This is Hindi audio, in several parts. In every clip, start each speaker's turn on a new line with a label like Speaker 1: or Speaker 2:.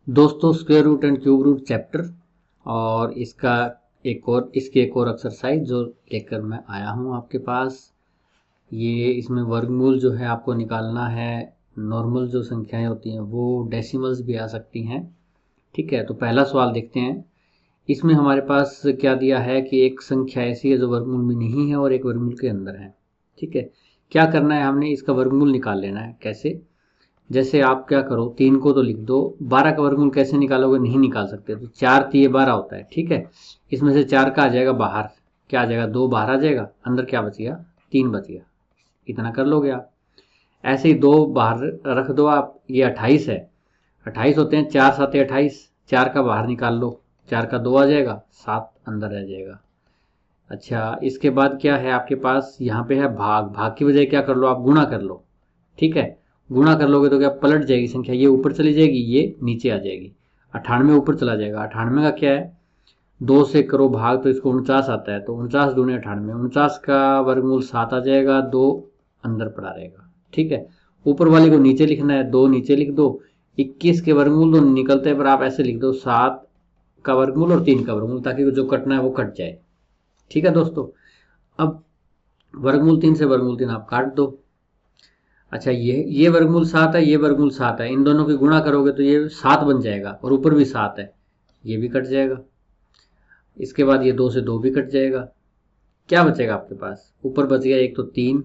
Speaker 1: दोस्तों, square root and cube root chapter और इसकी एक और एक्सरसाइज जो लेकर मैं आया हूं आपके पास। ये इसमें वर्गमूल जो है आपको निकालना है। नॉर्मल जो संख्याएं होती हैं वो डेसिमल्स भी आ सकती हैं। ठीक है, तो पहला सवाल देखते हैं। इसमें हमारे पास क्या दिया है कि एक संख्या ऐसी है जो वर्गमूल में नहीं है और एक वर्गमूल के अंदर है। ठीक है, क्या करना है, हमने इसका वर्गमूल निकाल लेना है। कैसे? जैसे आप क्या करो, 3 को तो लिख दो। 12 का वर्गमूल कैसे निकालोगे? नहीं निकाल सकते, तो 4 तिये 12 होता है। ठीक है, इसमें से 4 का आ जाएगा बाहर, क्या आ जाएगा? 2 बाहर आ जाएगा, अंदर क्या बच गया? 3 बच गया। इतना कर लोगे आप। ऐसे ही 2 बाहर रख दो आप, ये 28 है। 28 होते हैं, 4 7 28। 4 का बाहर निकाल लो, 4 का 2 आ जाएगा, 7 अंदर रह जाएगा। अच्छा, इसके बाद क्या है आपके पास? यहाँ पे है भाग। भाग की बजाय क्या कर लो आप? गुणा कर लो। ठीक है, गुणा कर लोगे तो क्या पलट जाएगी संख्या, ये ऊपर चली जाएगी, ये नीचे आ जाएगी। 98 ऊपर चला जाएगा। 98 का क्या है? 2 से करो भाग तो इसको 49 आता है, तो 49 दूने 98। 49 का वर्गमूल 7 आ जाएगा, 2 अंदर पड़ा रहेगा। ठीक है, ऊपर वाले को नीचे लिखना है, 2 नीचे लिख दो। 21 के वर्गमूल तो निकलते हैं, पर आप ऐसे लिख दो 7 का वर्गमूल और 3 का वर्गमूल, ताकि जो कटना है वो कट जाए। ठीक है दोस्तों, अब वर्गमूल 3 से वर्गमूल 3 आप काट दो। अच्छा, ये वर्गमूल 7 है, ये वर्गमूल 7 है, इन दोनों की गुणा करोगे तो ये 7 बन जाएगा, और ऊपर भी 7 है, ये भी कट जाएगा। इसके बाद ये 2 से 2 भी कट जाएगा। क्या बचेगा आपके पास? ऊपर बच गया एक तो 3,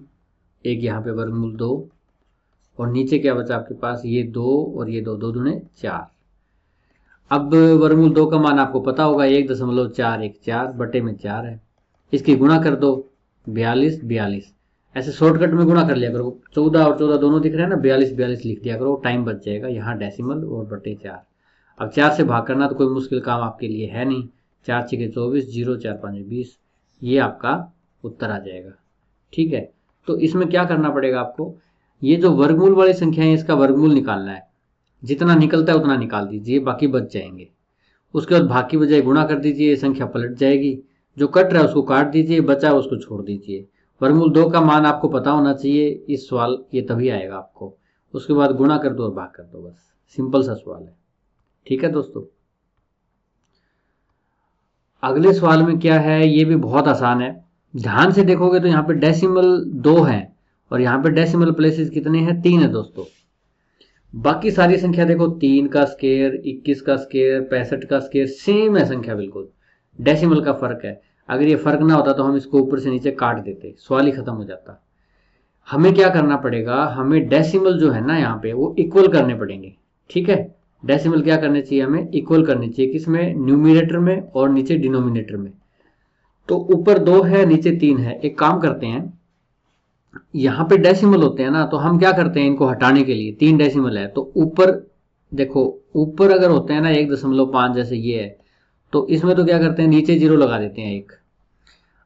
Speaker 1: एक यहाँ पे वर्गमूल 2, और नीचे क्या बचा आपके पास? ये 2 और ये 2, 2 दूने 4। अब वर्गमूल 2 का मान आपको पता होगा, 1.414 बटे में 4 है। इसकी गुणा कर दो, 42 42। ऐसे शॉर्टकट में गुणा कर लिया करो, 14 और 14 दोनों दिख रहे हैं ना, 42 42 लिख दिया करो, टाइम बच जाएगा। यहाँ डेसिमल और बटे 4। अब 4 से भाग करना तो कोई मुश्किल काम आपके लिए है नहीं। 4 6 24, 0 4 5 20, ये आपका उत्तर आ जाएगा। ठीक है, तो इसमें क्या करना पड़ेगा आपको? ये जो वर्गमूल वाली संख्या है इसका वर्गमूल निकालना है। जितना निकलता है उतना निकाल दीजिए, बाकी बच जाएंगे। उसके बाद भाग की बजाय गुणा कर दीजिए, ये संख्या पलट जाएगी। जो कट रहा है उसको काट दीजिए, बचा उसको छोड़ दीजिए। वर्गमूल 2 का मान आपको पता होना चाहिए, इस सवाल ये तभी आएगा आपको। उसके बाद गुणा कर दो और भाग कर दो, बस सिंपल सा सवाल है। ठीक है दोस्तों, अगले सवाल में क्या है, ये भी बहुत आसान है। ध्यान से देखोगे तो यहाँ पे डेसिमल 2 है और यहाँ पे डेसिमल प्लेसेस कितने हैं? 3 है दोस्तों। बाकी सारी संख्या देखो, 3 का स्केयर, 21 का स्केयर, 65 का स्केयर, सेम है संख्या बिल्कुल। डेसिमल का फर्क है। अगर ये फर्क ना होता तो हम इसको ऊपर से नीचे काट देते, सवाल ही खत्म हो जाता। हमें क्या करना पड़ेगा? हमें डेसिमल जो है ना यहाँ पे वो इक्वल करने पड़ेंगे। ठीक है, डेसिमल क्या करने चाहिए? हमें इक्वल करने चाहिए। किसमें? न्यूमिनेटर में और नीचे डिनोमिनेटर में। तो ऊपर 2 है, नीचे 3 है। एक काम करते हैं, यहाँ पे डेसिमल होते हैं ना, तो हम क्या करते हैं इनको हटाने के लिए? 3 डेसिमल है तो ऊपर देखो, ऊपर अगर होते हैं ना 1.5 जैसे ये है, तो इसमें तो क्या करते हैं, नीचे 0 लगा देते हैं एक।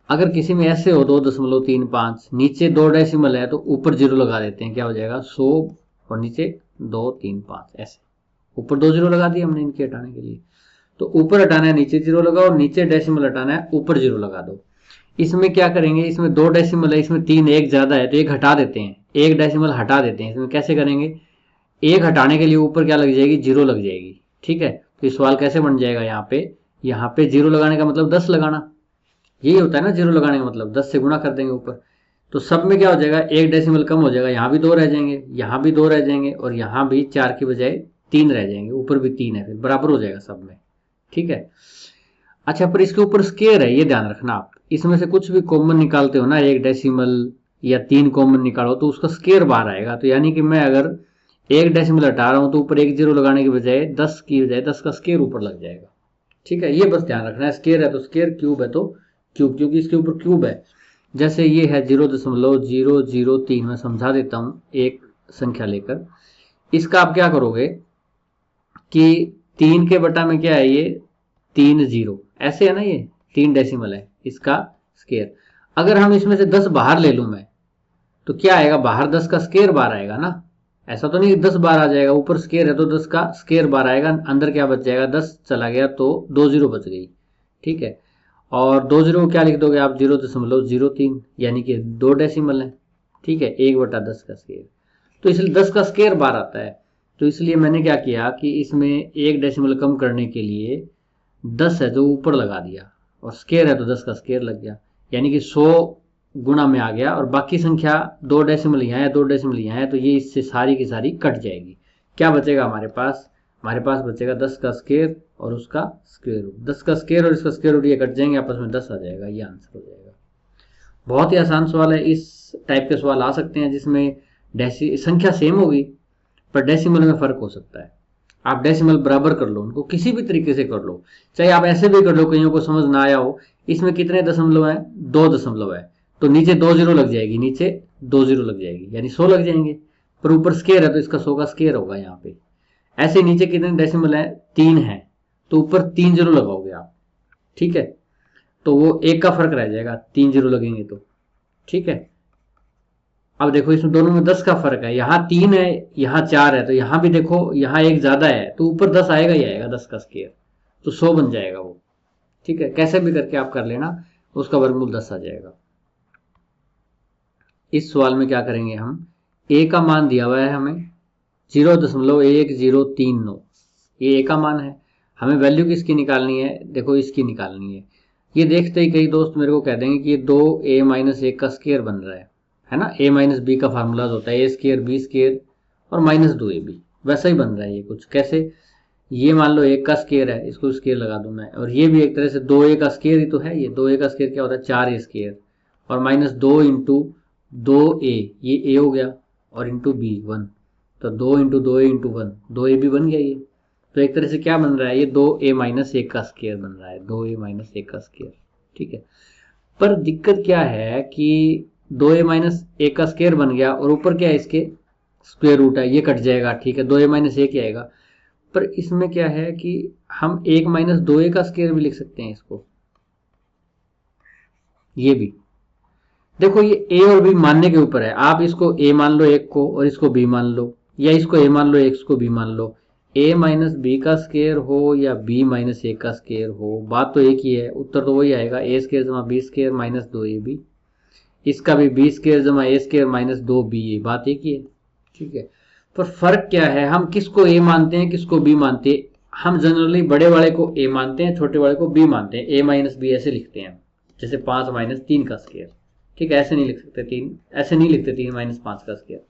Speaker 1: अगर किसी में ऐसे हो 2.35, नीचे 2 डेसिमल है तो ऊपर 0 लगा देते हैं, क्या हो जाएगा? 100 और नीचे 235, ऐसे ऊपर 2 0 लगा दिए हमने इनके हटाने के लिए। तो ऊपर हटाना है नीचे 0 लगाओ, नीचे डेसिमल हटाना है ऊपर 0 लगा दो। इसमें क्या करेंगे, इसमें 2 डेसिमल है, इसमें 3 एक ज्यादा है तो एक हटा देते हैं, एक डेसिमल हटा देते हैं। इसमें कैसे करेंगे? एक हटाने के लिए ऊपर क्या लग जाएगी? 0 लग जाएगी। ठीक है, तो ये सवाल कैसे बन जाएगा? यहाँ पे 0 लगाने का मतलब 10 लगाना, यही होता है ना 0 लगाने का मतलब। 10 से गुणा कर देंगे ऊपर, तो सब में क्या हो जाएगा? एक डेसिमल कम हो जाएगा। यहाँ भी 2 रह जाएंगे, यहाँ भी 2 रह जाएंगे, और यहाँ भी 4 की बजाय 3 रह जाएंगे, ऊपर भी 3 है, फिर बराबर हो जाएगा सब में। ठीक है, अच्छा, पर इसके ऊपर स्केयर है, ये ध्यान रखना आप। इसमें से कुछ भी कॉमन निकालते हो ना, एक डेसिमल या 3 कॉमन निकालो तो उसका स्केयर बाहर आएगा। तो यानी कि मैं अगर एक डेसिमल हटा रहा हूं तो ऊपर एक 0 लगाने की बजाय 10 की बजाय 10 का स्केयर ऊपर लग जाएगा। ठीक है, ये बस ध्यान रखना है। स्केयर है तो स्केयर, क्यूब है तो क्यूब, क्योंकि इसके ऊपर क्यूब है। जैसे ये है 0.003, मैं समझा देता हूं एक संख्या लेकर। इसका आप क्या करोगे कि 3 के बटा में क्या है, ये 3 0 ऐसे है ना, ये 3 डेसिमल है इसका स्केयर। अगर हम इसमें से 10 बाहर ले लूं मैं, तो क्या आएगा? बाहर 10 का स्केयर बाहर आएगा ना। ऐसा तो नहीं 10 बार आ जाएगा, ऊपर स्केयर है तो 10 का स्केयर बार आएगा, अंदर क्या बच जाएगा? 10 चला गया तो 2 0 बच गई। ठीक है, और 2 0 को क्या लिख दोगे आप? 0.03, यानी कि 2 डेसिमल है। ठीक है, 1/10 का स्केयर, तो इसलिए 10 का स्केयर बार आता है। तो इसलिए मैंने क्या किया कि इसमें एक डेसिमल कम करने के लिए 10 है जो ऊपर लगा दिया, और स्केयर है तो 10 का स्केयर लग गया, यानी कि 100 गुणा में आ गया, और बाकी संख्या 2 डेसिमल यहाँ है 2 डेसिमल यहाँ है, तो ये इससे सारी की सारी कट जाएगी। क्या बचेगा हमारे पास? हमारे पास बचेगा 10 का स्केयर और उसका स्क्वायर रूट। 10 का स्केयर और इसका स्क्वायर रूट ये कट जाएंगे, आपस में 10 आ जाएगा, ये आंसर हो जाएगा। बहुत ही आसान सवाल है। इस टाइप के सवाल आ सकते हैं जिसमें संख्या सेम होगी पर डेसिमल में फर्क हो सकता है। आप डेसिमल बराबर कर लो, उनको किसी भी तरीके से कर लो, चाहे आप ऐसे भी कर लो, कईयों को समझ ना आया हो, इसमें कितने दशमलव है? 2 दशमलव है, तो नीचे 2 जीरो लग जाएगी, नीचे 2 जीरो लग जाएगी, यानी 100 लग जाएंगे, पर ऊपर स्केयर है तो इसका 100 का स्केयर होगा यहाँ पे। ऐसे नीचे कितने डेसिमल है? 3 है, तो ऊपर 3 जीरो लगाओगे आप, ठीक है, तो वो 1 का फर्क रह जाएगा, 3 जीरो लगेंगे तो, ठीक है। अब देखो इसमें दोनों में 10 का फर्क है, यहाँ 3 है यहाँ 4 है, तो यहाँ भी देखो यहाँ 1 ज्यादा है, तो ऊपर 10 आएगा ही आएगा, 10 का स्केयर, तो 100 बन जाएगा वो, ठीक है। कैसे भी करके आप कर लेना, उसका वर्गमूल 10 आ जाएगा। इस सवाल में क्या करेंगे हम, ए का मान दिया हुआ है हमें 0.1039, ये ए का मान है, हमें वैल्यू किसकी निकालनी है? देखो इसकी निकालनी है। ये देखते ही कई दोस्त मेरे को कह देंगे कि ये 2a माइनस 1 का स्केयर बन रहा है ना, a माइनस बी का फार्मूला होता है a स्केयर b स्केयर और माइनस 2ab, वैसा ही बन रहा है ये कुछ। कैसे? ये मान लो 1 का स्केयर है, इसको स्केयर लगा दूं मैं, और ये भी एक तरह से 2a का स्केयर ही तो है, ये 2a का स्केयर क्या होता है? 4a स्केयर, और माइनस 2 इंटू 2a, ये a हो गया, और इंटू b 1, तो 2 इंटू 2a इंटू 1, 2a भी बन गया ये। तो एक तरह से क्या बन रहा है? ये 2a माइनस 1 का स्केयर बन रहा है, 2a माइनस 1 का स्केयर, ठीक है। पर दिक्कत क्या है कि 2a माइनस 1 का स्केयर बन गया, और ऊपर क्या है? इसके स्क्वायर रूट है, ये कट जाएगा, ठीक है, 2a माइनस 1 ही आएगा। पर इसमें क्या है कि हम 1 माइनस 2a का स्केयर भी लिख सकते हैं इसको, ये भी देखो, ये a और b मानने के ऊपर है। आप इसको a मान लो 1 को, और इसको b मान लो, या इसको a मान लो 1 को b मान लो। a माइनस बी का स्केयर हो या b माइनस 1 का स्केयर हो, बात तो एक ही है, उत्तर तो वही आएगा, a स्केयर जमा b स्केयर माइनस 2ab, इसका भी b स्केयर जमा a स्केयर माइनस 2ba, बात एक ही है, ठीक है। पर फर्क क्या है, हम किसको a मानते हैं किसको b मानते हैं? हम जनरली बड़े वाले को a मानते हैं, छोटे वाले को b मानते हैं, a माइनस b ऐसे लिखते हैं, जैसे 5 माइनस 3 का स्केयर, ठीक है, ऐसे नहीं लिख सकते 3, ऐसे नहीं लिखते 3 माइनस 5 का स्केयर।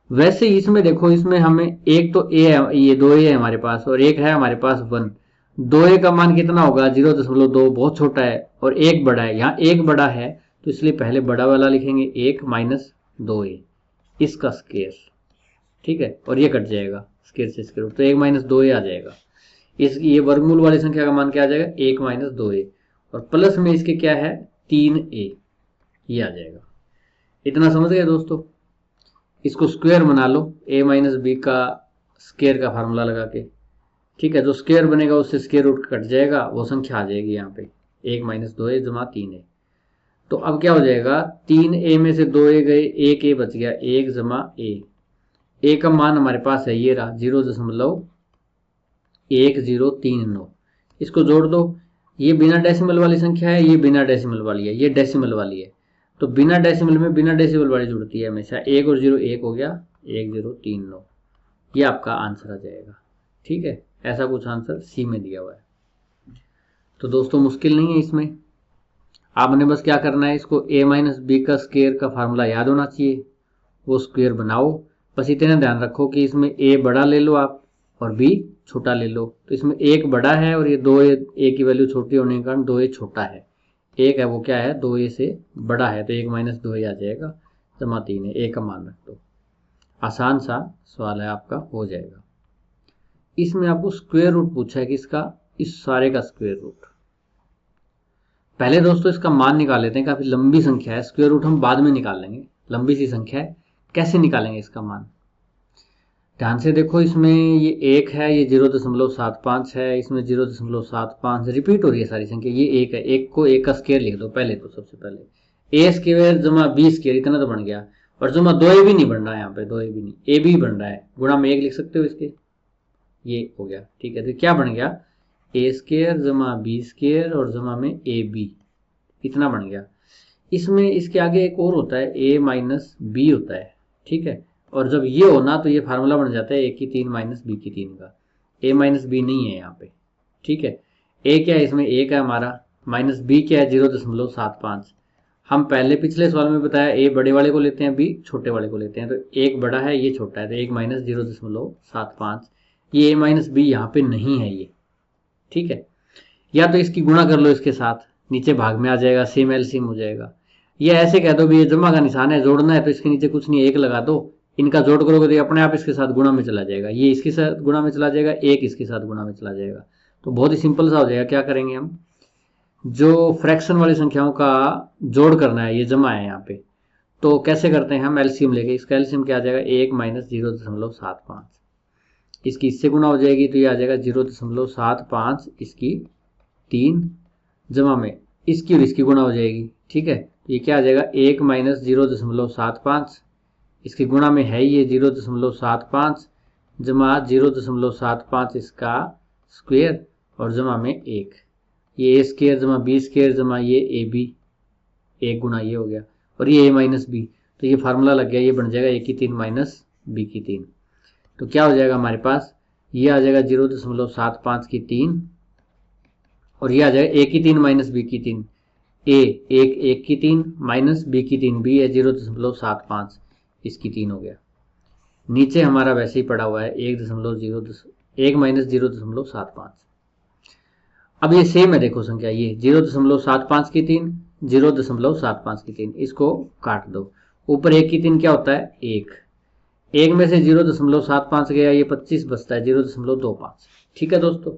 Speaker 1: वैसे इसमें देखो, इसमें हमें एक तो a है, ये 2a है हमारे पास, और एक है हमारे पास 1, 2a का मान कितना होगा? 0.2, बहुत छोटा है, और एक बड़ा है, यहाँ एक बड़ा है, तो इसलिए पहले बड़ा वाला लिखेंगे 1 माइनस 2a, इसका स्केयर, ठीक है, और ये कट जाएगा स्केयर से स्केयर रूट, तो 1 माइनस 2a आ जाएगा। ये वर्गमूल वाली संख्या का मान क्या आ जाएगा? 1 माइनस 2a, और प्लस में इसके क्या है? 3a, ये आ जाएगा। इतना समझ गए दोस्तों? इसको स्क्वायर बना लो, a माइनस बी का स्केयर का फार्मूला लगा के, ठीक है, जो स्केयर बनेगा उससे स्केयर रूट कट जाएगा, वो संख्या आ जाएगी यहाँ पे 1 माइनस 2a जमा 3a। तो अब क्या हो जाएगा? 3a में से 2a गए, 1a बच गया, 1 जमा a का मान हमारे पास है, ये रहा 0.1039, इसको जोड़ दो, ये बिना डेसिमल वाली संख्या है, ये बिना डेसिमल वाली है, ये डेसिमल वाली है, तो बिना डेसिमल में बिना डेसिमल वाली जुड़ती है हमेशा, 1 और 0 1 हो गया, 1039, ये आपका आंसर आ जाएगा, ठीक है। ऐसा कुछ आंसर सी में दिया हुआ है। तो दोस्तों मुश्किल नहीं है इसमें, आपने बस क्या करना है, इसको a माइनस बी का स्क्वायर का फार्मूला याद होना चाहिए, वो स्क्वायर बनाओ। बस इतना ध्यान रखो कि इसमें a बड़ा ले लो आप और b छोटा ले लो, तो इसमें 1 बड़ा है और ये 2a की वैल्यू छोटी होने के कारण 2a छोटा है, 1 है वो क्या है? 2a से बड़ा है, तो 1 माइनस 2a आ जाएगा, जमा 3 है, a का मान रख दो। आसान सा सवाल है आपका, हो जाएगा। इसमें आपको स्क्वायर रूट पूछा है किसका? इस सारे का स्क्वायर रूट। पहले दोस्तों इसका मान निकाल लेते हैं, काफी लंबी संख्या है, स्क्वायर रूट हम बाद में निकाल लेंगे, लंबी सी संख्या है, कैसे निकालेंगे इसका मान? ध्यान से देखो, इसमें ये 1 है, ये 0.75 है, इसमें 0.75 रिपीट हो रही है सारी संख्या, ये 1 है, 1 को 1 का स्क्वायर लिख दो पहले, तो सबसे पहले a स्क्वायर जमा b स्क्वायर, इतना तो बन गया, और जमा 2a भी नहीं बन रहा है, यहाँ पे 2a भी नहीं, a भी बन रहा है, गुणा में 1 लिख सकते हो इसके, ये हो गया, ठीक है। तो क्या बन गया? a स्क्वायर जमा b स्क्वायर और जमा में ab, इतना बन गया। इसमें इसके आगे एक और होता है, a माइनस b होता है, ठीक है, और जब ये हो ना तो ये फार्मूला बन जाता है a की 3 माइनस b की 3 का। a माइनस बी नहीं है यहाँ पे, ठीक है। a क्या है इसमें, a का हमारा, माइनस b क्या है 0.75। हम पहले पिछले सवाल में बताया a बड़े वाले को लेते हैं, b छोटे वाले को लेते हैं, तो एक बड़ा है ये छोटा है, तो 1 माइनस 0.75, ये a माइनस बी यहाँ पे नहीं है ये, ठीक है। या तो इसकी गुणा कर लो इसके साथ, नीचे भाग में आ जाएगा, सेम एलसीएम हो जाएगा। या ऐसे कह दो भी ये जमा का निशान है, जोड़ना है तो इसके नीचे कुछ नहीं, 1 लगा दो, इनका जोड़ करोगे तो अपने आप इसके साथ गुणा में चला जाएगा, ये इसके साथ गुणा में चला जाएगा, एक इसके साथ गुणा में चला जाएगा। तो बहुत ही सिंपल सा हो जाएगा। क्या करेंगे हम, जो फ्रैक्शन वाली संख्याओं का जोड़ करना है, ये जमा है यहाँ पे, तो कैसे करते हैं हम, एलसीएम लेके, इसका एलसीएम क्या आ जाएगा 1 माइनस 0.75, इसकी इससे गुणा हो जाएगी तो ये आ जाएगा 0.75, इसकी 3 जमा में इसकी और इसकी गुणा हो जाएगी, ठीक है। तो ये क्या आ जाएगा 1 माइनस 0.75, इसकी गुणा में है ये 0.75 जमा 0.75 इसका स्क्वायर और जमा में 1, ये a स्क्वायर जमा b स्क्वायर जमा ये ए बी, 1 गुणा ये हो गया, और ये a माइनस बी, तो ये फार्मूला लग गया, ये बन जाएगा a की 3 माइनस b की 3। तो क्या हो जाएगा हमारे पास, ये आ जाएगा 0.75 की 3, और ये आ जाएगा a की 3 माइनस b की 3, एक की 3 माइनस b की 3, b है 0.75, इसकी 3 हो गया। नीचे हमारा वैसे ही पड़ा हुआ है 1 माइनस 0.75। अब ये सेम है, देखो संख्या, ये 0.75 की 3, 0.75 की 3, इसको काट दो, ऊपर 1 की 3 क्या होता है 1 में से 0.75 गया, ये 25 बचता है 0.25, ठीक है दोस्तों।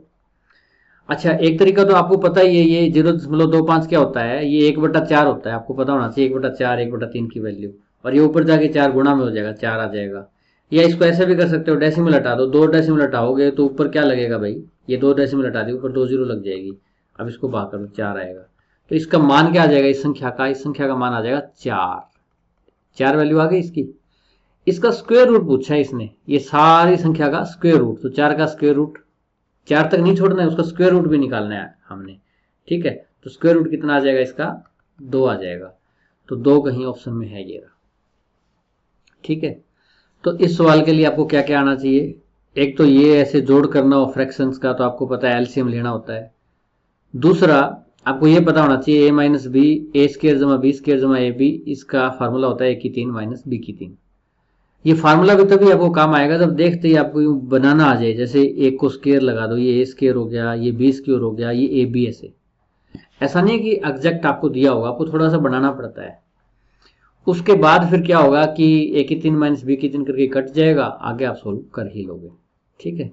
Speaker 1: अच्छा, एक तरीका तो आपको पता ही है, ये 0.25 क्या होता है, ये 1/4 होता है, आपको पता होना चाहिए 1/4 1/3 की वैल्यू, और ये ऊपर जाके 4 गुणा में हो जाएगा, 4 आ जाएगा। या इसको ऐसे भी कर सकते हो, डेसिमल हटा दो, 2 डेसिमल हटाओगे तो ऊपर क्या लगेगा भाई, ये 2 डेसिमल हटा दी, ऊपर 2 जीरो लग जाएगी, अब इसको भाग करो 4 आएगा। तो इसका मान क्या आ जाएगा इस संख्या का, इस संख्या का मान आ जाएगा 4 वैल्यू आ गई इसकी। इसका स्क्वायर रूट पूछा है इसने, ये सारी संख्या का स्क्वायर रूट, तो 4 का स्क्वायर रूट, 4 तक नहीं छोड़ना है, उसका स्क्वायर रूट भी निकालना है हमने, ठीक है। तो स्क्वायर रूट कितना आ जाएगा इसका, 2 आ जाएगा, तो 2 कहीं ऑप्शन में है ये रहा, ठीक है। तो इस सवाल के लिए आपको क्या क्या आना चाहिए, एक तो ये ऐसे जोड़ करना हो फ्रैक्शंस का, तो आपको पता है एलसीएम लेना होता है। दूसरा आपको ये पता होना चाहिए a minus B, A square जमा बी स्क्वायर जमा ए बी, इसका फार्मूला होता है a की 3 माइनस बी की 3। ये फार्मूला भी तभी आपको काम आएगा जब देखते ही आपको यूं बनाना आ जाए, जैसे एक को स्क्वायर लगा दो, ये a स्क्वायर हो गया, ये b स्क्वायर हो गया, ये ए बी, ऐसा नहीं कि एग्जैक्ट आपको दिया होगा, आपको थोड़ा सा बनाना पड़ता है। उसके बाद फिर क्या होगा कि a की 3 माइनस बी की 3 करके कट जाएगा, आगे आप सोल्व कर ही लोगे, ठीक है।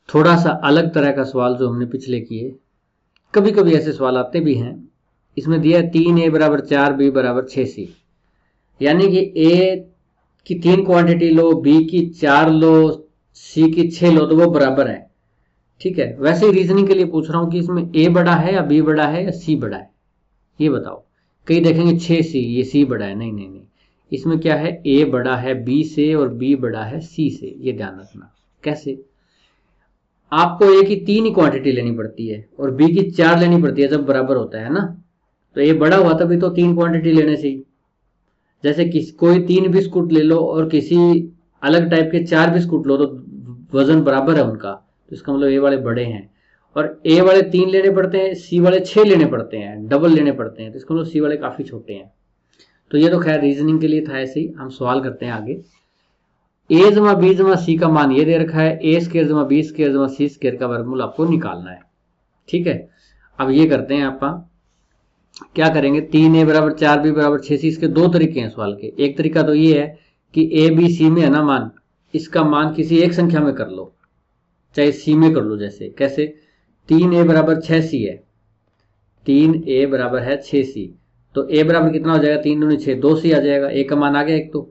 Speaker 1: थोड़ा सा अलग तरह का सवाल जो हमने पिछले किए, कभी कभी ऐसे सवाल आते भी हैं। इसमें दिया है 3a बराबर 4 b बराबर 6c, यानी कि a की 3 क्वांटिटी लो, b की 4 लो, c की 6 लो, तो वो बराबर है, ठीक है। वैसे ही रीजनिंग के लिए पूछ रहा हूं कि इसमें a बड़ा है या b बड़ा है या c बड़ा है, ये बताओ। कई देखेंगे 6c, ये c बड़ा है, नहीं नहीं नहीं, इसमें क्या है a बड़ा है b से और b बड़ा है c से, ये ध्यान रखना। कैसे, आपको a की 3 ही क्वांटिटी लेनी पड़ती है और b की 4 लेनी पड़ती है जब बराबर होता है ना, तो a बड़ा हुआ तभी तो 3 क्वांटिटी लेने से ही। जैसे कोई 3 बिस्कुट ले लो और किसी अलग टाइप के 4 बिस्कुट लो, तो वजन बराबर है उनका, तो इसका मतलब a वाले बड़े हैं, और a वाले 3 लेने पड़ते हैं, c वाले 6 लेने पड़ते हैं, डबल लेने पड़ते हैं, तो इसका मतलब c वाले काफी छोटे हैं। तो ये तो खैर रीजनिंग के लिए था, ऐसे ही हम सवाल करते हैं आगे। a जमा b जमा c का मान ये दे रखा है, a स्क्वायर जमा b स्क्वायर जमा c स्क्वायर का वर्गमूल आपको निकालना है, ठीक है। अब ये करते हैं, आप क्या करेंगे, 3a बराबर 4b बराबर 6c, इसके 2 तरीके हैं सवाल के। एक तरीका तो ये है कि a b c में है ना मान, इसका मान किसी एक संख्या में कर लो, चाहे c में कर लो, जैसे कैसे, 3a बराबर 6c है, 3a बराबर है 6c, तो a बराबर कितना हो जाएगा, 3 दूनी 6, 2c आ जाएगा, a का मान आ गया एक। तो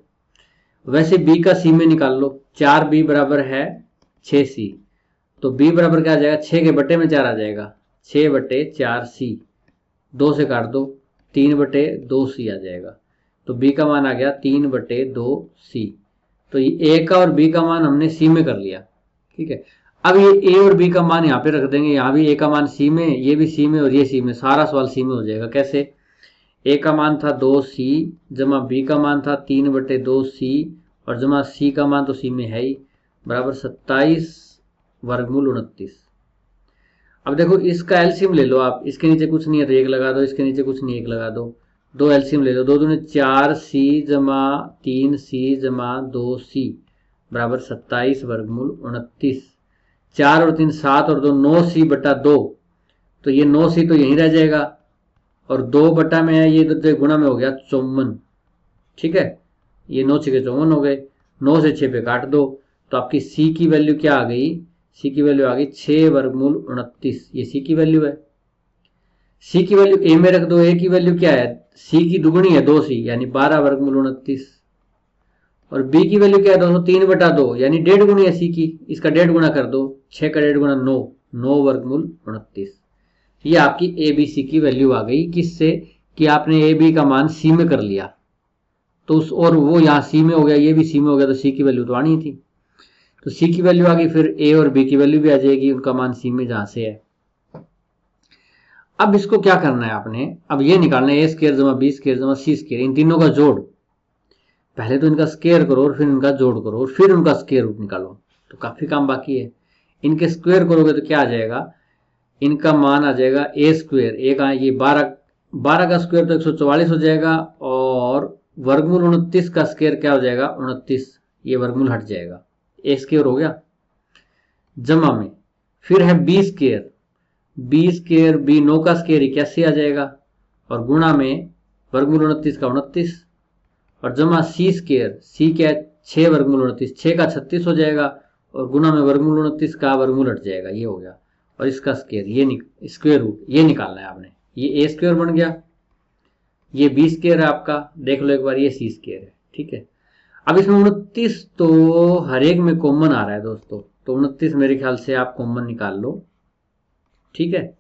Speaker 1: वैसे b का c में निकाल लो, 4b बराबर है 6c, तो b बराबर क्या आ जाएगा, 6 के बटे में 4 आ जाएगा, 6/4c, 2 से काट दो, 3/2c आ जाएगा, तो b का मान आ गया 3/2c। तो ये a का और b का मान हमने c में कर लिया, ठीक है। अब ये a और b का मान यहाँ पे रख देंगे, यहाँ भी a का मान c में, ये भी c में और ये c में, सारा सवाल c में हो जाएगा। कैसे, ए का मान था 2c जमा बी का मान था 3/2c और जमा सी का मान तो सी में है ही, बराबर 27 वर्गमूल 29। अब देखो इसका एलसीएम ले लो आप, इसके नीचे कुछ नहीं है तो 1 लगा दो, इसके नीचे कुछ नहीं 1 लगा दो, दो एलसीएम ले लो, 2 दूनी 4c जमा 3c जमा 2c बराबर 27 वर्गमूल 29। 4 और 3 7 और 2 9c/2, तो ये 9c तो यहीं रह जाएगा और 2 बटा में है, ये इधर गुणा में हो गया 54। ठीक है, ये 9 6 54 हो गए, 9 से 6 पे काट दो, तो आपकी सी की वैल्यू क्या आ गई, सी की वैल्यू आ गई 6 वर्गमूल 29। ये सी की वैल्यू है। सी की वैल्यू ए में रख दो, ए की वैल्यू क्या है, सी की दुगुनी है 2c यानी 12 वर्गमूल 29 और बी की वैल्यू क्या है दोस्तों 3/2 यानी 1.5 गुनी है सी की, इसका 1.5 गुना कर दो, 6 का 1.5 गुना 9, 9 वर्गमूल 29। ये आपकी ए बी सी की वैल्यू आ गई, किससे कि आपने ए बी का मान सी में कर लिया, तो उस और वो यहाँ सी में हो गया, ये भी सी में हो गया, तो सी की वैल्यू तो आनी ही थी, तो सी की वैल्यू आ गई, फिर ए और बी की वैल्यू भी आ जाएगी, उनका मान सी में जहां से है। अब इसको क्या करना है आपने, अब ये निकालना है ए स्क्वायर जमा बी स्क्वायर जमा सी स्क्वायर, इन तीनों का जोड़, पहले तो इनका स्क्वायर करो और फिर इनका जोड़ करो और फिर उनका स्क्वायर रूट निकालो, तो काफी काम बाकी है। इनके स्क्वायर करोगे तो क्या आ जाएगा, इनका मान आ जाएगा ए स्क्वायर, ए का ये 12 का स्क्वायर तो 144 हो जाएगा और वर्गमूल 29 का स्क्वायर क्या हो जाएगा 29, ये वर्गमूल हट जाएगा, ए स्क्वायर हो गया, जमा में फिर है B square, B square B 9 का स्क्वायर 81 आ जाएगा और गुणा में वर्गमूल 29 का 29 और जमा सी स्क्वायर, सी क्या है 6 वर्गमूल 29, 6 का 36 हो जाएगा और गुणा में वर्गमूल 29 का वर्गमूल हट जाएगा, ये हो गया, और इसका स्क्वायर ये स्क्वायर रूट ये निकालना है आपने, ये ए स्क्वायर बन गया, ये बी स्क्वायर है आपका, देख लो एक बार, ये सी स्क्वायर है। ठीक है, अब इसमें 29 तो हर एक में कॉमन आ रहा है दोस्तों, तो 29 मेरे ख्याल से आप कॉमन निकाल लो। ठीक है,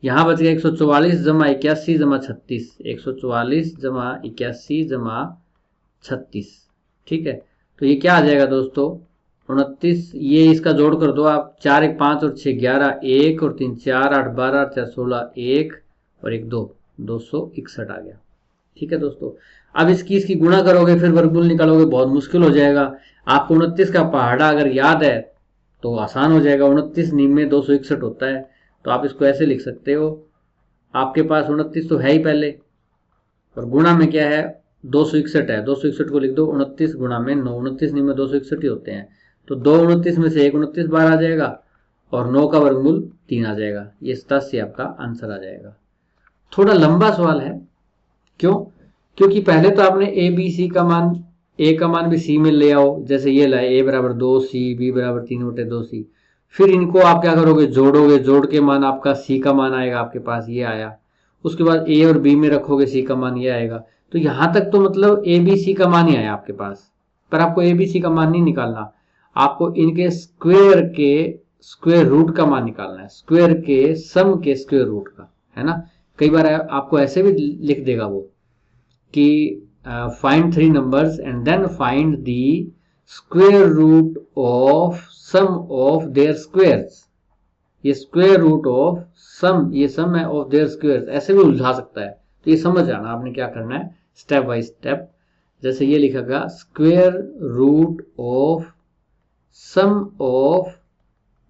Speaker 1: यहां बच गया 144 जमा 81 जमा 36, 144 जमा 81 जमा 36। ठीक है, तो ये क्या आ जाएगा दोस्तों 29, ये इसका जोड़ कर दो आप, 4 1 5 और 6 11, 1 और 3 4 8 12 4 16, 1 और 1 2, 261 आ गया। ठीक है दोस्तों, अब इसकी गुणा करोगे फिर वर्गमूल निकालोगे, बहुत मुश्किल हो जाएगा। आपको 29 का पहाड़ा अगर याद है तो आसान हो जाएगा, 29 नीम में 261 होता है, तो आप इसको ऐसे लिख सकते हो, आपके पास 29 तो है ही पहले और गुणा में क्या है 261 है, 261 को लिख दो 29 गुणा में 9, 29 नीम में 261 ही होते हैं, तो 2 29 में से 1 29 बार आ जाएगा और 9 का वर्गमूल 3 आ जाएगा, ये 87 आपका आंसर आ जाएगा। थोड़ा लंबा सवाल है, क्यों, क्योंकि पहले तो आपने ए बी सी का मान, ए का मान भी सी में ले आओ, जैसे ये लाए ए बराबर 2c बी बराबर 3/2c, फिर इनको आप क्या करोगे जोड़ोगे, जोड़ के मान आपका सी का मान आएगा आपके पास, ये आया, उसके बाद ए और बी में रखोगे सी का मान ये आएगा, तो यहां तक तो मतलब ए बी सी का मान ही आया आपके पास, पर आपको ए बी सी का मान नहीं निकालना, आपको इनके स्क्वायर के स्क्वायर रूट का मान निकालना है, स्क्वायर के सम के स्क्वायर रूट का, है ना। कई बार आपको ऐसे भी लिख देगा वो कि find 3 numbers and then find the square root of sum of their squares, ये स्क्वायर रूट ऑफ सम, ये सम है ऑफ देयर स्क्वायर्स, ऐसे भी उलझा सकता है, तो ये समझ जाना आपने क्या करना है स्टेप बाय स्टेप। जैसे ये लिखेगा square root of sum of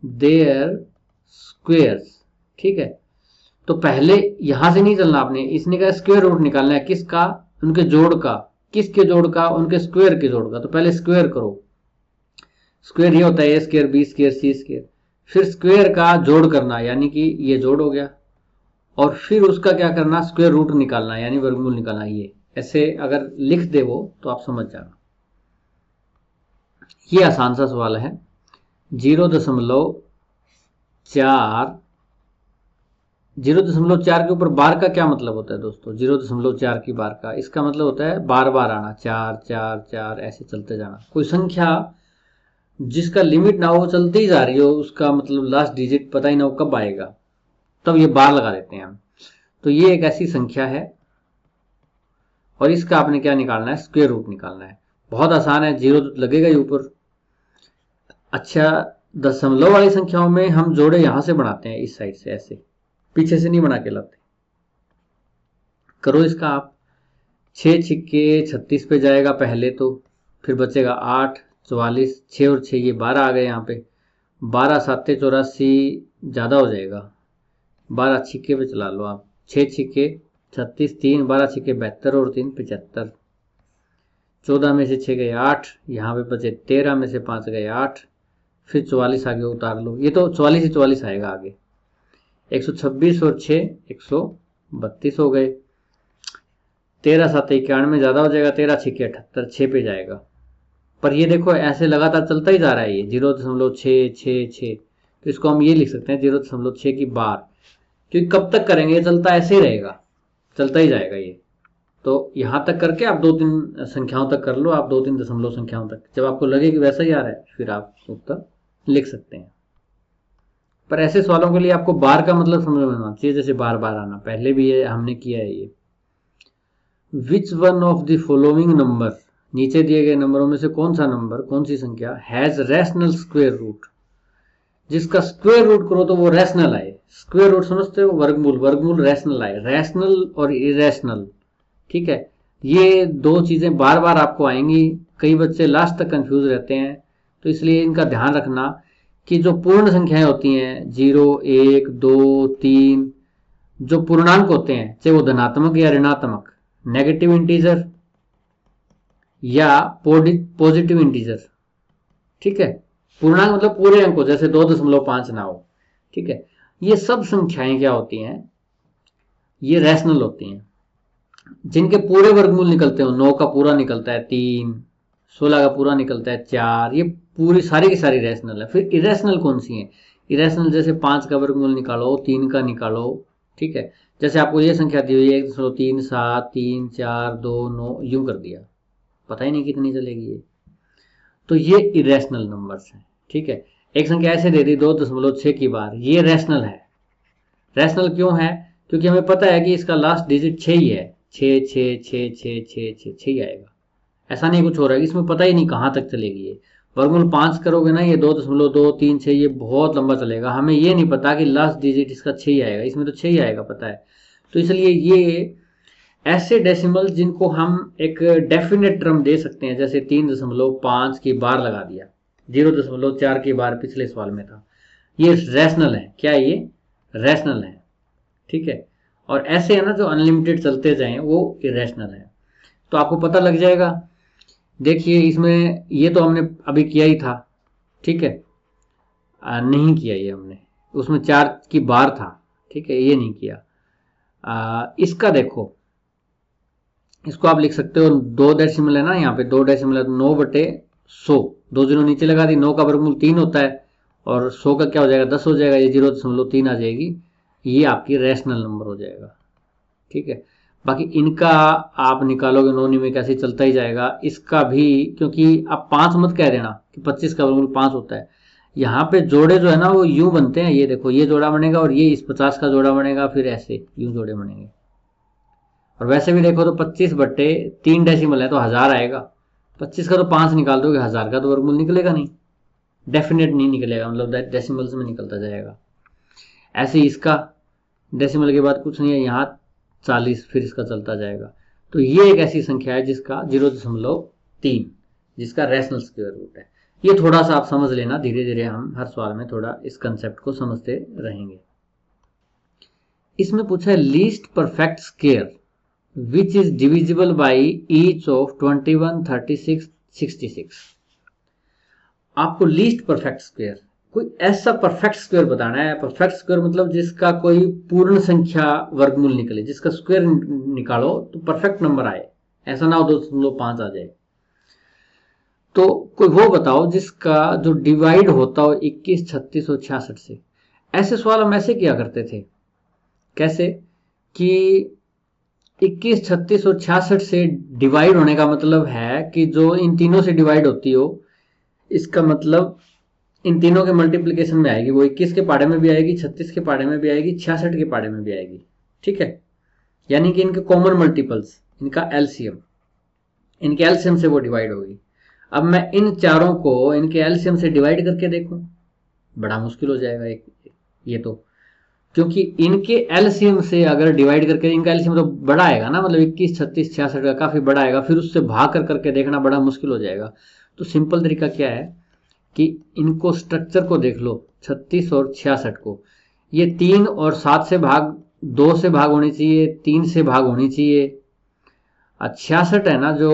Speaker 1: their squares. ठीक है, तो पहले यहां से नहीं चलना आपने, इसने कहा स्क्वायर रूट निकालना है किसका, उनके जोड़ का, किसके जोड़ का, उनके स्क्वायर के जोड़ का, तो पहले स्क्वायर करो, स्क्वायर ये होता है ए स्क्वायर बी स्क्वायर सी स्क्वायर, फिर स्क्वायर का जोड़ करना यानी कि ये जोड़ हो गया, और फिर उसका क्या करना स्क्वायर रूट निकालना यानी वर्गमूल निकालना, ये ऐसे अगर लिख दे वो तो आप समझ जाना। ये आसान सा सवाल है, 0.4 के ऊपर बार का क्या मतलब होता है दोस्तों, 0.4 की बार का, इसका मतलब होता है बार बार आना, 4 4 4 ऐसे चलते जाना, कोई संख्या जिसका लिमिट ना हो चलती ही जा रही हो, उसका मतलब लास्ट डिजिट पता ही ना हो कब आएगा, तब ये बार लगा देते हैं हम, तो ये एक ऐसी संख्या है और इसका आपने क्या निकालना है स्क्वायर रूट निकालना है, बहुत आसान है, 0 तो लगेगा ही ऊपर। अच्छा, दशमलव वाली संख्याओं में हम जोड़े यहां से बनाते हैं, इस साइड से ऐसे, पीछे से नहीं बना के लाते, करो इसका आप। 6 छिक्के 36 पे जाएगा पहले तो, फिर बचेगा 8, 44, 6 और 6 ये 12 आ गए यहाँ पे। 12 7 84, ज़्यादा हो जाएगा। 12 छिक्के पे चला लो आप। 6 छिक्के 36, 3 12 छिक्के 72 और 3 75। 14 में से 6 गए 8, यहाँ पे बचे 13 में से 5 गए 8, फिर 44 आगे उतार लो। ये तो 44 ही 44 आएगा आगे। 126 और 6 132 हो गए। 13 7 91 ज़्यादा हो जाएगा। 13 छिक्के 78, 6 पे जाएगा। पर ये देखो ऐसे लगातार चलता ही जा रहा है ये 0.666। तो इसको हम ये लिख सकते हैं 0.6 की बार, क्योंकि कब तक करेंगे, ये चलता ऐसे ही रहेगा, चलता ही जाएगा ये। तो यहाँ तक करके आप 2-3 संख्याओं तक कर लो, आप 2-3 दशमलव संख्याओं तक। जब आपको लगे कि वैसा ही आ रहा है फिर आप उत्तर लिख सकते हैं। पर ऐसे सवालों के लिए आपको बार का मतलब समझ में आना चाहिए, जैसे बार बार आना, पहले भी ये हमने किया है ये। Which one of the following number, नीचे दिए गए नंबरों में से कौन सा नंबर, कौन सी संख्या हैज रैशनल स्क्वायर रूट, जिसका स्क्वायर रूट करो तो वो रैशनल आए। स्क्वायर रूट समझते हो, वर्गमूल, वर्गमूल रैशनल आए। रैशनल और इरेशनल, ठीक है, ये दो चीजें बार बार आपको आएंगी। कई बच्चे लास्ट तक कंफ्यूज रहते हैं, तो इसलिए इनका ध्यान रखना कि जो पूर्ण संख्याएं होती हैं 0 1 2 3, जो पूर्णांक होते हैं चाहे वो धनात्मक या ऋणात्मक, नेगेटिव इंटीजर या पॉजिटिव इंटीजर, ठीक है, पूर्णांक मतलब पूरे अंकों, जैसे 2.5 ना हो, ठीक है, ये सब संख्याएं क्या होती हैं, ये रैशनल होती हैं। जिनके पूरे वर्गमूल निकलते हो, 9 का पूरा निकलता है 3, 16 का पूरा निकलता है 4, ये पूरी सारी की सारी रैशनल है। फिर इरेशनल कौन सी है, इरेशनल जैसे 5 का वर्गमूल निकालो, 3 का निकालो, ठीक है, जैसे आपको ये संख्या दी हुई है 1.3 7 3 4 2 9, यूं कर दिया, पता ही नहीं कितनी चलेगी ये, तो ये इरेशनल नंबर्स हैं, ठीक है। एक संख्या ऐसे दे दी 2.6 की बार, ये रैशनल है। रैशनल क्यों है, क्योंकि हमें पता है कि इसका लास्ट डिजिट 6 ही है, 6 6 6 6 6 6 6 ही आएगा, ऐसा नहीं कुछ हो रहा है, इसमें पता ही नहीं कहाँ तक चलेगी ये। वर्गमूल 5 करोगे ना, ये 2.236, ये बहुत लंबा चलेगा, हमें ये नहीं पता कि लास्ट डिजिट इसका 6 ही आएगा, इसमें तो 6 ही आएगा पता है। तो इसलिए ये ऐसे डेसिमल जिनको हम एक डेफिनेट टर्म दे सकते हैं, जैसे 3.5 की बार लगा दिया, 0.4 की बार पिछले सवाल में था, ये रैशनल है। क्या है ये, रैशनल है, ठीक है। और ऐसे है ना जो अनलिमिटेड चलते जाएं, वो इरेशनल है। तो आपको पता लग जाएगा। देखिए इसमें ये तो हमने अभी किया ही था, ठीक है, नहीं किया ये हमने, उसमें 4 की बार था, ठीक है, ये नहीं किया। इसका देखो, इसको आप लिख सकते हो, 2 डेसिमल है ना, यहाँ पे 2 डेसिमल है, 9/100, 2 जीरो नीचे लगा दी। 9 का वर्गमूल 3 होता है और 100 का क्या हो जाएगा, 10 हो जाएगा, ये 0.3 आ जाएगी, ये आपकी रैशनल नंबर हो जाएगा, ठीक है। बाकी इनका आप निकालोगे, नोनी में कैसे चलता ही जाएगा। इसका भी, क्योंकि आप 5 मत कह देना कि 25 का वर्गमूल 5 होता है, यहाँ पे जोड़े जो है ना वो यूं बनते हैं, ये देखो ये जोड़ा बनेगा और ये इस 50 का जोड़ा बनेगा, फिर ऐसे यूं जोड़े बनेंगे। और वैसे भी देखो तो 25/3 डेसिमल है तो 1000 आएगा। 25 का तो 5 निकाल दोगे, 1000 का तो वर्गमूल निकलेगा नहीं, डेफिनेट नहीं निकलेगा, मतलब डेसिमल्स में निकलता जाएगा। ऐसे इसका डेसिमल के बाद कुछ नहीं है, यहाँ 40, फिर इसका चलता जाएगा। तो ये एक ऐसी संख्या है जिसका 0.3, जिसका रैशनल स्क्वायर रूट है। ये थोड़ा सा आप समझ लेना, धीरे धीरे हम हर सवाल में थोड़ा इस कंसेप्ट को समझते रहेंगे। इसमें पूछा है least perfect square which is divisible by each of 21 36 66। आपको लीस्ट परफेक्ट स्क्वायर, कोई ऐसा परफेक्ट स्क्वायर बताना है। परफेक्ट स्क्वायर मतलब जिसका कोई पूर्ण संख्या वर्गमूल निकले, जिसका स्क्वायर निकालो तो परफेक्ट नंबर आए, ऐसा ना हो 2.5 आ जाए। तो कोई वो बताओ जिसका जो डिवाइड होता हो 21 36 और 66 से। ऐसे सवाल हम ऐसे किया करते थे, कैसे कि 21 36 और 66 से डिवाइड होने का मतलब है कि जो इन तीनों से डिवाइड होती हो, इसका मतलब इन तीनों के मल्टीप्लिकेशन में आएगी, वो 21 के पाड़े में भी आएगी, 36 के पाड़े में भी आएगी, 66 के पाड़े में भी आएगी, ठीक है। यानी कि इनके कॉमन मल्टीपल्स, इनका एलसीएम, इनके एलसीएम से वो डिवाइड होगी। अब मैं इन चारों को इनके एलसीएम से डिवाइड करके देखूं, बड़ा मुश्किल हो जाएगा ये तो क्योंकि इनके एलसीएम से अगर डिवाइड करके, इनका एलसीएम तो बड़ा आएगा ना, मतलब 21, 36, 66 का काफ़ी बड़ा आएगा, फिर उससे भाग कर करके देखना बड़ा मुश्किल हो जाएगा। तो सिंपल तरीका क्या है कि इनको स्ट्रक्चर को देख लो, 36 और 66 को, ये 3 और 7 से भाग, 2 से भाग होनी चाहिए, 3 से भाग होनी चाहिए। 66 है ना जो,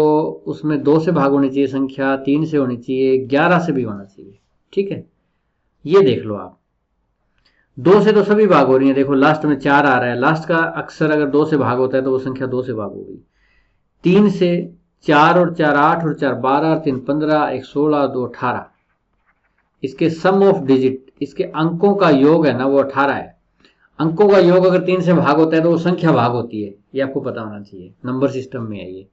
Speaker 1: उसमें 2 से भाग होनी चाहिए संख्या, 3 से होनी चाहिए, 11 से भी होना चाहिए। ठीक है, ये देख लो आप, 2 से तो सभी भाग हो रही है। देखो लास्ट में 4 आ रहा है, लास्ट का अक्सर अगर 2 से भाग होता है तो वो संख्या 2 से भाग हो गई। 3 से 4 और 4 8 और 4 12 और 3 15, 1 16, 2 18। इसके सम ऑफ डिजिट, इसके अंकों का योग है ना वो 18 है। अंकों का योग अगर 3 से भाग होता है तो वो संख्या भाग होती है, ये आपको पता होना चाहिए, नंबर सिस्टम में है ये।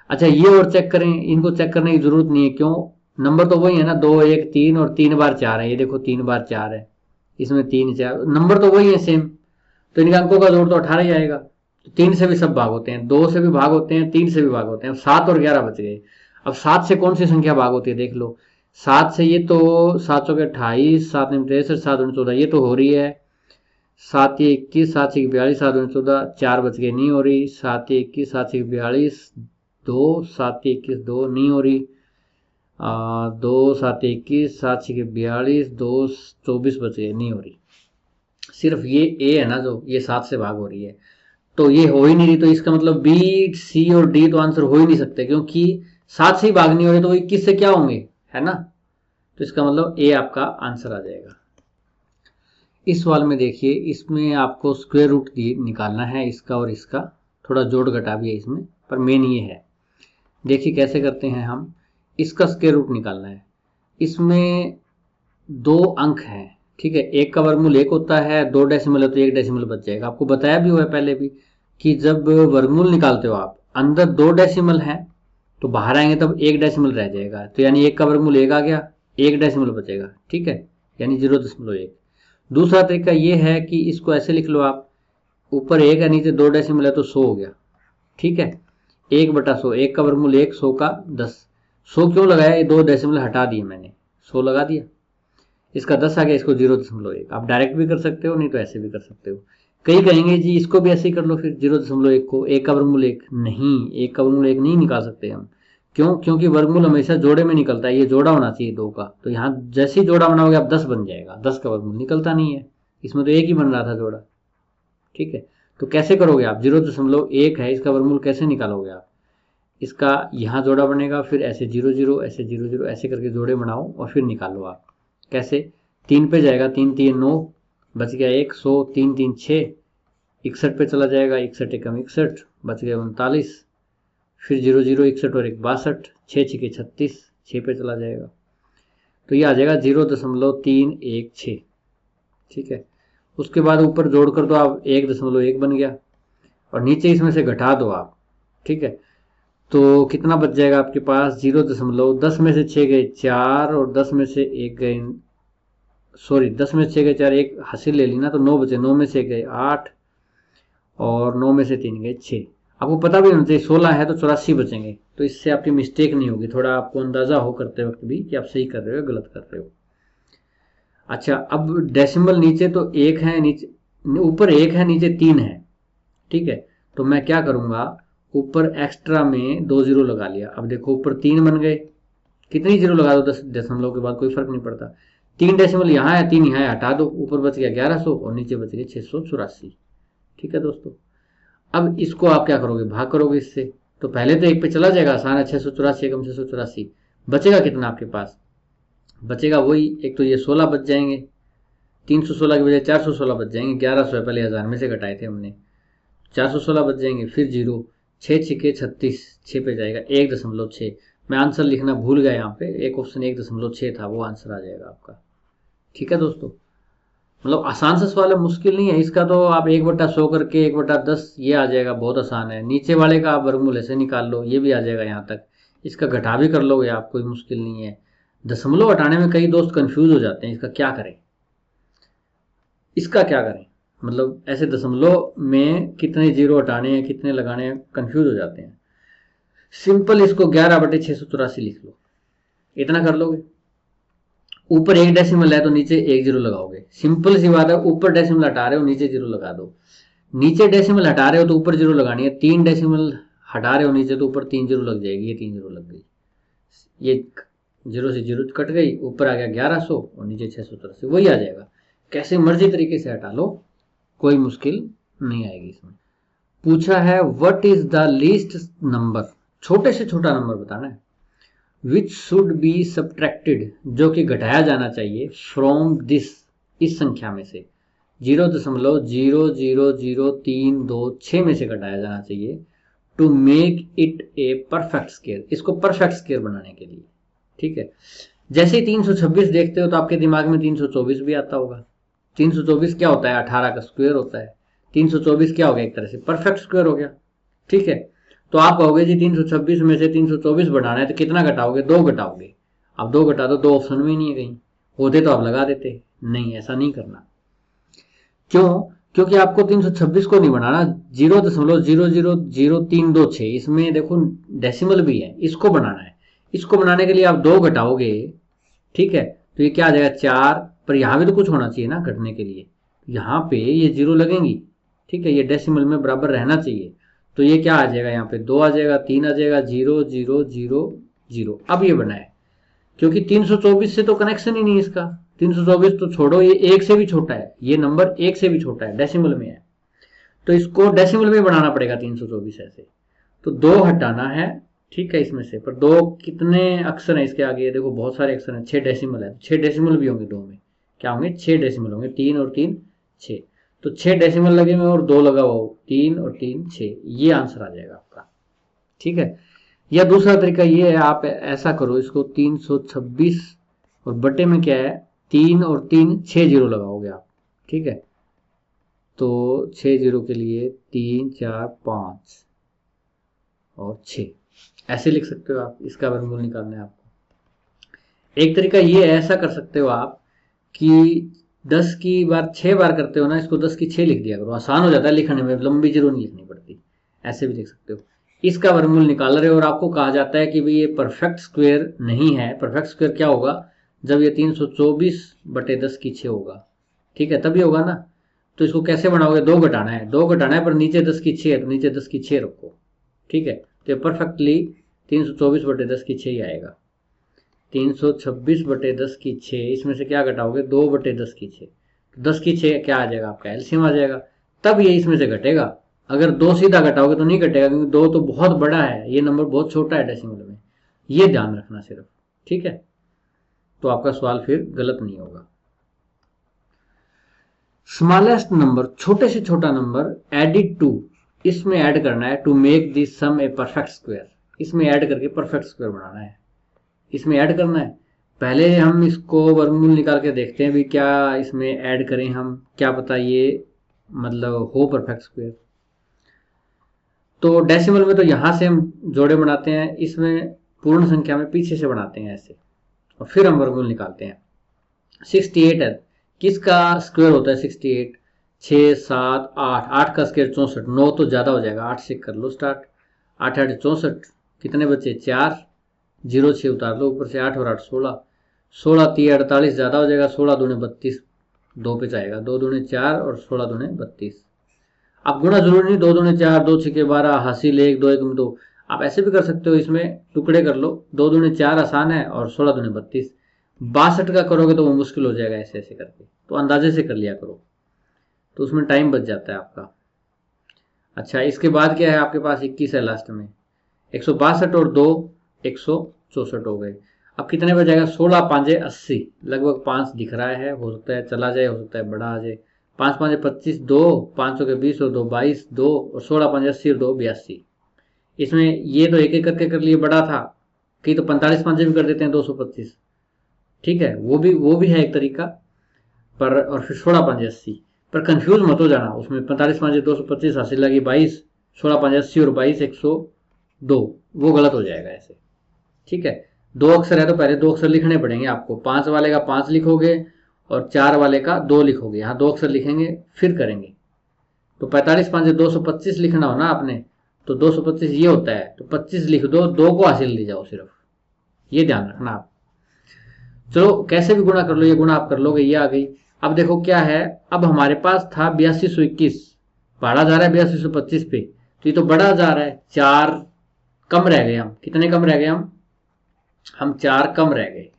Speaker 1: अच्छा ये और चेक करें, इनको चेक करने की जरूरत नहीं है, क्यों, नंबर तो वही है ना, 2 1 3 और 3 बार 4 है, ये देखो 3 बार 4 है, इसमें 3 4, नंबर तो वही है सेम, तो इनके अंकों का जोड़ तो 18 ही आएगा। तो 3 से भी सब भाग होते हैं, 2 से भी भाग होते हैं, 3 से भी भाग होते हैं। अब 7 और 11 बच गए। अब 7 से कौन सी संख्या भाग होती है देख लो, 7 से ये तो 7 के 28, 7 63, 7 14, ये तो हो रही है। 7 21, 7 42, 7 14, 4 बच गए, नहीं हो रही। 7 21, 7 42, 2, 7 21, 2 नहीं हो रही। 2 7 21, 7 42, 2 24 बच गए, नहीं हो रही। सिर्फ ये ए है ना जो, ये 7 से भाग हो रही है, तो ये हो ही नहीं रही। तो इसका मतलब बी सी और डी तो आंसर हो ही नहीं सकते, क्योंकि 7 से ही भाग नहीं हो रहे तो 21 से क्या होंगे, है ना। तो इसका मतलब ए आपका आंसर आ जाएगा। इस सवाल में देखिए, इसमें आपको स्क्वायर रूट निकालना है, इसका और इसका, थोड़ा जोड़ घटा भी है इसमें, पर मेन ये है। देखिए कैसे करते हैं हम, इसका स्क्वायर रूट निकालना है। इसमें 2 अंक हैं, ठीक है, एक का वर्गमूल 1 होता है, 2 डेसिमल है तो 1 डेसिमल बच जाएगा। आपको बताया भी हुआ है पहले भी कि जब वर्गमूल निकालते हो आप, अंदर 2 डेसिमल है तो बाहर आएंगे तब 1 डेसिमल रह जाएगा, तो यानी 1 का वर्गमूल 1 आ गया, 1 डेसिमल बचेगा, ठीक है, यानी 0.1। दूसरा तरीका ये है कि इसको ऐसे लिख लो आप, ऊपर 1 है नीचे 2 डेसिमल है तो 100 हो गया, ठीक है, 1/100, 1 का वर्गमूल 1, 100 का 10। 100 क्यों लगाया, ये 2 डेसिमल हटा दिए मैंने, 100 लगा दिया, इसका 10 आ गया, इसको 0.1। आप डायरेक्ट भी कर सकते हो, नहीं तो ऐसे भी कर सकते हो। कई कहेंगे जी इसको भी ऐसे ही कर लो फिर, 0.1 को, 1 का वर्गमूल 1, नहीं, 1 का वर्गमूल 1 नहीं निकाल सकते हम। क्यों, क्योंकि वर्गमूल हमेशा जोड़े में निकलता है, ये जोड़ा होना चाहिए 2 का, तो यहाँ जैसे ही जोड़ा बनाओगे आप 10 बन जाएगा, 10 का वर्गमूल निकलता नहीं है, इसमें तो 1 ही बन रहा था जोड़ा, ठीक है। तो कैसे करोगे आप, 0.1 है, इसका वर्गमूल कैसे निकालोगे आप, इसका यहाँ जोड़ा बनेगा, फिर ऐसे 0 0, ऐसे 0 0, ऐसे करके जोड़े बनाओ और फिर निकालो आप। कैसे, 3 पे जाएगा, 3 3 9, बच गया 1, 100, 3 3 6, 61 पे चला जाएगा, 61 एकम 61, बच गया 39, फिर 0 0, 61 और 1 62, 6 6 36, 6 पे चला जाएगा, तो ये आ जाएगा 0.316, ठीक है। उसके बाद ऊपर जोड़ कर दो आप, 1.1 बन गया, और नीचे इसमें से घटा दो आप, ठीक है, तो कितना बच जाएगा आपके पास, 0.10 में से 6 गए 4 और 10 में से 1 गए, सॉरी 10 में से 6 गए 4, एक हासिल ले ली ना, तो 9 बचे, 9 में से गए 8 और 9 में से 3 गए 6। आपको पता भी होना चाहिए 16 है तो 84 बचेंगे, तो इससे आपकी मिस्टेक नहीं होगी, थोड़ा आपको अंदाजा हो करते वक्त भी कि आप सही कर रहे हो गलत कर रहे हो। अच्छा अब डेसिमल नीचे तो 1 है, नीचे ऊपर 1 है नीचे 3 है, ठीक है, तो मैं क्या करूंगा, ऊपर एक्स्ट्रा में 2 जीरो लगा लिया। अब देखो ऊपर 3 बन गए, कितनी जीरो लगा दो 10 दशमलव के बाद, कोई फर्क नहीं पड़ता, 3 डेसिमल यहाँ है 3 यहाँ है, हटा दो, ऊपर बच गया 1100 और नीचे बच गए 684, ठीक है दोस्तों। अब इसको आप क्या करोगे, भाग करोगे इससे, तो पहले तो 1 पे चला जाएगा, आसान है, 684 एकम 684, बचेगा कितना आपके पास, बचेगा वही, एक तो ये 16 बच जाएंगे, 316 के बजाय 416 बच जाएंगे, 1100 पहले 1000 में से घटाए थे हमने, 416 बच जाएंगे, फिर 0, 6 6 36, 6 पे जाएगा 1.6। मैं आंसर लिखना भूल गया यहाँ पे, एक ऑप्शन 1.6 था, वो आंसर आ जाएगा आपका, ठीक है दोस्तों। मतलब आसान सा सवाल है, मुश्किल नहीं है, इसका तो आप 1/100 करके 1/10 ये आ जाएगा, बहुत आसान है। नीचे वाले का आप वर्गमूल ऐसे निकाल लो, ये भी आ जाएगा यहाँ तक, इसका घटा भी कर लोगे आप, कोई मुश्किल नहीं है। दशमलव हटाने में कई दोस्त कंफ्यूज हो जाते हैं, इसका क्या करें, इसका क्या करें, मतलब ऐसे दशमलव में कितने जीरो हटाने हैं कितने लगाने हैं, कंफ्यूज हो जाते हैं। सिंपल इसको 11/684 लिख लो, इतना कर लोगे, ऊपर एक डेसिमल है तो नीचे एक जीरो लगाओगे, सिंपल सी बात है। ऊपर डेसिमल हटा रहे हो नीचे जीरो लगा दो, नीचे डेसिमल हटा रहे हो तो ऊपर जीरो लगानी है, 3 डेसिमल हटा रहे हो नीचे तो ऊपर 3 जीरो लग जाएगी, ये 3 जीरो लग गई, ये जीरो से जीरो कट गई, ऊपर आ गया 1100 और नीचे 683, वही आ जाएगा। कैसे मर्जी तरीके से हटा लो, कोई मुश्किल नहीं आएगी इसमें। पूछा है what is the least number, छोटे से छोटा नंबर बताना है, विच शुड बी सब्ट्रैक्टेड, जो कि घटाया जाना चाहिए, फ्रॉम दिस, इस संख्या में से 0.0000326 में से घटाया जाना चाहिए, to make it a perfect square, इसको परफेक्ट स्क्वायर बनाने के लिए। ठीक है, जैसे ही 326 देखते हो तो आपके दिमाग में 324 भी आता होगा। 324 क्या होता है, 18 का स्क्वायर होता है। 324 क्या हो गया, एक तरह से परफेक्ट स्क्वायर हो गया। ठीक है, तो आप कहोगे जी 326 में से 324 बढ़ाना है तो कितना घटाओगे, 2 घटाओगे। अब 2 घटा दो, 2 ऑप्शन में ही नहीं है, कहीं होते तो आप लगा देते, नहीं ऐसा नहीं करना। क्यों, क्योंकि आपको 326 को नहीं बनाना, 0.0000326, इसमें देखो डेसिमल भी है, इसको बनाना है। इसको बनाने के लिए आप 2 घटाओगे, ठीक है, तो ये क्या आ जाएगा 4, पर यहाँ भी तो कुछ होना चाहिए ना घटने के लिए, यहाँ पे ये जीरो लगेंगी। ठीक है, ये डेसिमल में बराबर रहना चाहिए, तो ये क्या आ जाएगा, यहाँ पे 2 आ जाएगा, 3 आ जाएगा, 0.00000। अब ये बना है, क्योंकि 324 से तो कनेक्शन ही नहीं इसका, 324 तो छोड़ो, ये 1 से भी छोटा है, ये नंबर 1 से भी छोटा है, डेसिमल में है, तो इसको डेसिमल में बनाना पड़ेगा 324 ऐसे। तो 2 हटाना है, ठीक है, इसमें से, पर 2 कितने अक्षर हैं इसके आगे, देखो बहुत सारे अक्षर हैं, 6 डेसिमल है, 6 डेसिमल भी होंगे 2 में, क्या होंगे 6 डेसिमल होंगे, 3 और 3 6, तो 6 डेसिमल लगे हुए और 2 लगा हुआ, 3 और 3 6, ये आंसर आ जाएगा आपका। ठीक है, या दूसरा तरीका ये है, आप ऐसा करो, इसको 326 और बटे में क्या है 3 और 3 6 जीरो लगाओगे आप। ठीक है, तो 6 जीरो के लिए 3 4 5 और 6, ऐसे लिख सकते हो आप, इसका वर्गमूल निकालना है आपको। एक तरीका ये ऐसा कर सकते हो आप कि 10 की बार 6 बार करते हो ना, इसको 10 की 6 लिख दिया करो, आसान हो जाता है लिखने में, लंबी जीरो नहीं लिखनी पड़ती, ऐसे भी लिख सकते हो। इसका वर्गमूल निकाल रहे हो और आपको कहा जाता है कि भाई ये परफेक्ट स्क्वायर नहीं है। परफेक्ट स्क्वायर क्या होगा, जब ये 324 बटे 10 की 6 होगा, ठीक है, तभी होगा ना। तो इसको कैसे बनाओगे, 2 घटाना है, 2 घटाना है, पर नीचे 10 की 6 है तो नीचे 10 की 6 रखो। ठीक है, तो परफेक्टली 324 बटे 10 की 6 ही आएगा। 326 बटे 10 की 6, इसमें से क्या घटाओगे, 2 बटे 10 की 6, 10 की 6 क्या आ जाएगा आपका, एलसीएम आ जाएगा, तब ये इसमें से घटेगा। अगर 2 सीधा घटाओगे तो नहीं घटेगा, क्योंकि 2 तो बहुत बड़ा है, ये नंबर बहुत छोटा है डेसिमल में, ये ध्यान रखना सिर्फ। ठीक है, तो आपका सवाल फिर गलत नहीं होगा। स्मॉलेस्ट नंबर, छोटे से छोटा नंबर, एडिड टू, इसमें ऐड करना है, to make this sum a perfect square, इसमें ऐड करके परफेक्ट स्क्वायर बनाना है, इसमें ऐड करना है। पहले हम इसको वर्गमूल निकाल के देखते हैं भी क्या इसमें ऐड करें हम, क्या पता ये मतलब हो परफेक्ट स्क्वायर। तो डेसिमल में तो यहां से हम जोड़े बनाते हैं, इसमें पूर्ण संख्या में पीछे से बनाते हैं ऐसे, और फिर हम वर्गमूल निकालते हैं। 68 है, किसका स्क्वायर होता है 68, 6 7 8, 8 का स्क्वायर 64, 9 तो ज्यादा हो जाएगा, 8 से कर लो स्टार्ट, 8 8 64, कितने बचे 4, 0 6 उतार लो ऊपर से, 8 और 8 16, 16 3 48 ज्यादा हो जाएगा, 16 दूने 32, 2 पे जाएगा, 2 दूने 4 और 16 दूने 32। आप गुणा जरूरी नहीं, 2 दूने 4, 2 6 12, हासिल 1 2 1 में 2, आप ऐसे भी कर सकते हो, इसमें टुकड़े कर लो, 2 दूने 4 आसान है और 16 दूने 32, 62 का करोगे तो वो मुश्किल हो जाएगा ऐसे ऐसे करके, तो अंदाजे से कर लिया करो, तो उसमें टाइम बच जाता है आपका। अच्छा, इसके बाद क्या है आपके पास, 21 है लास्ट में, 162 और 2 164 हो गए। अब कितने बच जाएगा, 16 5 80, लगभग 5 दिख रहा है, हो सकता है चला जाए, हो सकता है बड़ा आ जाए, 5 5 25, 2 5 के 20 और 2 22, 2 और 16 5 80 और 2 82। इसमें ये तो एक एक करके कर लिए, बड़ा था, कई तो 45 5 भी कर देते हैं 225। ठीक है, वो भी है एक तरीका, पर और फिर 16 5 80, पर कंफ्यूज मत हो जाना, उसमें 45 5 225 हासिल लगी 22, 16 5 80 और 22 102, वो गलत हो जाएगा ऐसे। ठीक है, 2 अक्षर है तो पहले 2 अक्षर लिखने पड़ेंगे आपको, 5 वाले का 5 लिखोगे और 4 वाले का 2 लिखोगे, यहाँ 2 अक्षर लिखेंगे फिर करेंगे। तो 45 5 225 लिखना हो ना आपने, तो 225 ये होता है, तो 25 लिख दो, 2 को हासिल ले जाओ सिर्फ, ये ध्यान रखना आप। चलो कैसे भी गुणा कर लो, ये गुणा आप कर लोगे, ये आ गई। अब देखो क्या है, अब हमारे पास था 8221, पढ़ा जा रहा है 8225 पे, तो ये तो बढ़ा जा रहा है, 4 कम रह गए हम। कितने कम रह गए हम 4 कम रह गए।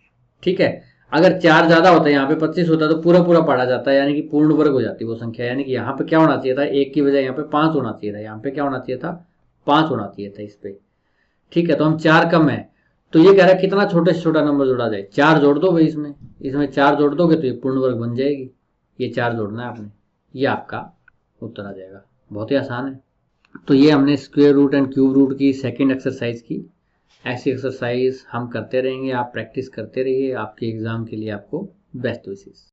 Speaker 1: ठीक है, अगर 4 ज्यादा होता है, यहाँ पे 25 होता तो पूरा पूरा पढ़ा जाता है, यानी कि पूर्ण वर्ग हो जाती वो संख्या। यानी कि यहाँ पे क्या होना चाहिए था, 1 की बजाय यहाँ पे 5 होना चाहिए था, यहाँ पे क्या होना चाहिए था, 5 होना चाहिए था इस पे। ठीक है, तो हम 4 कम है, तो ये कह रहा है कितना छोटे से छोटा नंबर जोड़ा जाए, 4 जोड़ दो भाई इसमें, इसमें 4 जोड़ दोगे तो ये पूर्ण वर्ग बन जाएगी। ये 4 जोड़ना है आपने, ये आपका उत्तर आ जाएगा। बहुत ही आसान है। तो ये हमने square root and cube root की सेकंड एक्सरसाइज की। ऐसी एक्सरसाइज हम करते रहेंगे, आप प्रैक्टिस करते रहिए। आपके एग्जाम के लिए आपको बेस्ट विशेस।